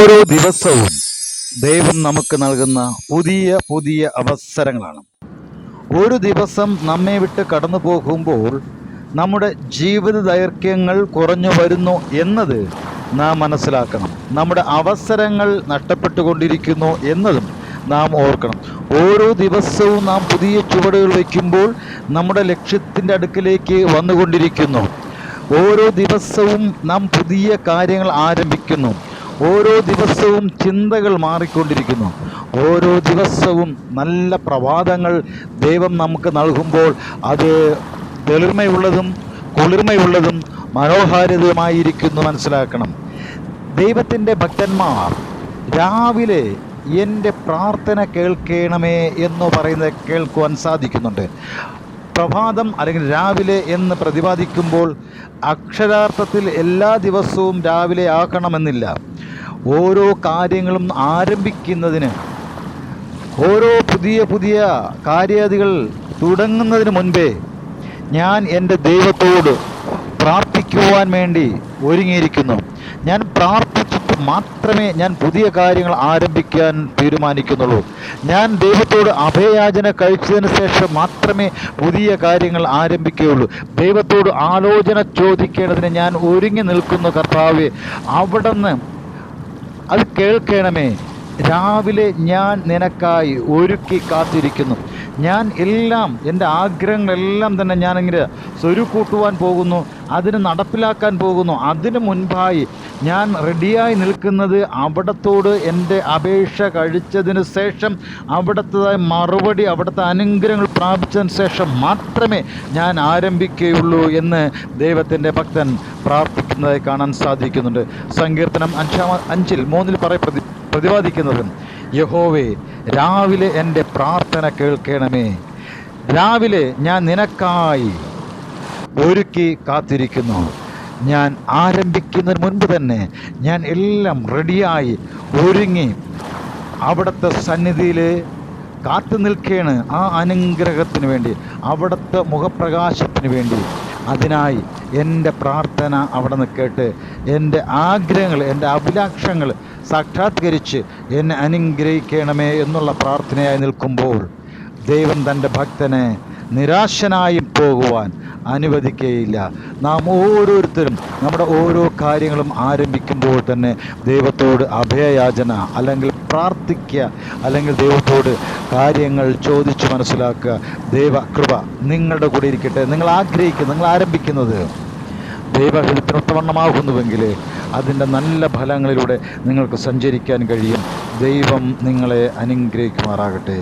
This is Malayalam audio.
ഓരോ ദിവസവും ദൈവം നമുക്ക് നൽകുന്ന പുതിയ പുതിയ അവസരങ്ങളാണ്. ഒരു ദിവസം നമ്മെ വിട്ട് കടന്നു പോകുമ്പോൾ നമ്മുടെ ജീവിത ദൈർഘ്യങ്ങൾ കുറഞ്ഞു വരുന്നു എന്നത് നാം മനസ്സിലാക്കണം. നമ്മുടെ അവസരങ്ങൾ നഷ്ടപ്പെട്ടുകൊണ്ടിരിക്കുന്നു എന്നതും നാം ഓർക്കണം. ഓരോ ദിവസവും നാം പുതിയ ചുവടുകൾ വയ്ക്കുമ്പോൾ നമ്മുടെ ലക്ഷ്യത്തിൻ്റെ അടുക്കിലേക്ക് വന്നുകൊണ്ടിരിക്കുന്നു. ഓരോ ദിവസവും നാം പുതിയ കാര്യങ്ങൾ ആരംഭിക്കുന്നു. ഓരോ ദിവസവും ചിന്തകൾ മാറിക്കൊണ്ടിരിക്കുന്നു. ഓരോ ദിവസവും നല്ല പ്രഭാതങ്ങൾ ദൈവം നമുക്ക് നൽകുമ്പോൾ അത് തെളിർമയുള്ളതും കുളിർമയുള്ളതും മനോഹാരിതമായിരിക്കുന്നു മനസ്സിലാക്കണം. ദൈവത്തിൻ്റെ ഭക്തന്മാർ രാവിലെ എൻ്റെ പ്രാർത്ഥന കേൾക്കണമേ എന്ന് പറയുന്നത് കേൾക്കുവാൻ സാധിക്കുന്നുണ്ട്. പ്രഭാതം അല്ലെങ്കിൽ രാവിലെ എന്ന് പ്രതിപാദിക്കുമ്പോൾ അക്ഷരാർത്ഥത്തിൽ എല്ലാ ദിവസവും രാവിലെ ആക്കണമെന്നില്ല. ഓരോ കാര്യങ്ങളും ആരംഭിക്കുന്നതിന്, ഓരോ പുതിയ പുതിയ കാര്യാദികൾ തുടങ്ങുന്നതിന് മുൻപേ ഞാൻ എൻ്റെ ദൈവത്തോട് പ്രാർത്ഥിക്കുവാൻ വേണ്ടി ഒരുങ്ങിയിരിക്കുന്നു. ഞാൻ പ്രാർത്ഥിച്ചിട്ട് മാത്രമേ ഞാൻ പുതിയ കാര്യങ്ങൾ ആരംഭിക്കാൻ തീരുമാനിക്കുന്നുള്ളൂ. ഞാൻ ദൈവത്തോട് അഭയയാചന കഴിച്ചതിന് ശേഷം മാത്രമേ പുതിയ കാര്യങ്ങൾ ആരംഭിക്കുകയുള്ളൂ. ദൈവത്തോട് ആലോചന ചോദിക്കേണ്ടതിന് ഞാൻ ഒരുങ്ങി നിൽക്കുന്നു. കർത്താവേ, അവിടുന്ന് അത് കേൾക്കണമേ. രാവിലെ ഞാൻ നിനക്കായി ഒരുക്കി കാത്തിരിക്കുന്നു. ഞാൻ എല്ലാം എൻ്റെ ആഗ്രഹങ്ങളെല്ലാം തന്നെ ഞാനിങ്ങനെ സ്വരുക്കൂട്ടുവാൻ പോകുന്നു, അതിന് നടപ്പിലാക്കാൻ പോകുന്നു. അതിനു മുൻപായി ഞാൻ റെഡിയായി നിൽക്കുന്നത് അവിടത്തോട് എൻ്റെ അപേക്ഷ കഴിച്ചതിന് ശേഷം അവിടുത്തെ മറുപടി, അവിടുത്തെ അനുഗ്രഹങ്ങൾ പ്രാപിച്ചതിന് ശേഷം മാത്രമേ ഞാൻ ആരംഭിക്കുകയുള്ളൂ എന്ന് ദൈവത്തിൻ്റെ ഭക്തൻ പ്രാർത്ഥിക്കുന്നതായി കാണാൻ സാധിക്കുന്നുണ്ട്. സങ്കീർത്തനം 5:3 പ്രതിപാദിക്കുന്നത്, യഹോവേ, രാവിലെ എൻ്റെ പ്രാർത്ഥന കേൾക്കണമേ. രാവിലെ ഞാൻ നിനക്കായി ഒരുക്കി കാത്തിരിക്കുന്നു. ഞാൻ ആരംഭിക്കുന്നതിന് മുൻപ് തന്നെ ഞാൻ എല്ലാം റെഡിയായി ഒരുങ്ങി അവിടുത്തെ സന്നിധിയിൽ കാത്തു നിൽക്കുകയാണ്. ആ അനുഗ്രഹത്തിന് വേണ്ടി, അവിടുത്തെ മുഖപ്രകാശത്തിന് വേണ്ടി. അതിനായി എൻ്റെ പ്രാർത്ഥന അവിടെ നിന്ന് കേട്ട് എൻ്റെ ആഗ്രഹങ്ങൾ, എൻ്റെ അഭിലാഷങ്ങൾ സാക്ഷാത്കരിച്ച് എന്നെ അനുഗ്രഹിക്കണമേ എന്നുള്ള പ്രാർത്ഥനയായി നിൽക്കുമ്പോൾ ദൈവം തൻ്റെ ഭക്തനെ നിരാശനായി പോകുവാൻ അനുവദിക്കുകയില്ല. നാം ഓരോരുത്തരും നമ്മുടെ ഓരോ കാര്യങ്ങളും ആരംഭിക്കുമ്പോൾ തന്നെ ദൈവത്തോട് അഭയയാചന അല്ലെങ്കിൽ പ്രാർത്ഥിക്കുക, അല്ലെങ്കിൽ ദൈവത്തോട് കാര്യങ്ങൾ ചോദിച്ച് മനസ്സിലാക്കുക. ദൈവകൃപ നിങ്ങളുടെ കൂടെ ഇരിക്കട്ടെ. നിങ്ങൾ ആഗ്രഹിക്കുക, നിങ്ങൾ ആരംഭിക്കുന്നത് ദൈവഹിതത്തിനൊത്തവണ്ണമാകുന്നുവെങ്കിൽ അതിൻ്റെ നല്ല ഫലങ്ങളിലൂടെ നിങ്ങൾക്ക് സഞ്ചരിക്കാൻ കഴിയും. ദൈവം നിങ്ങളെ അനുഗ്രഹിക്കുമാറാകട്ടെ.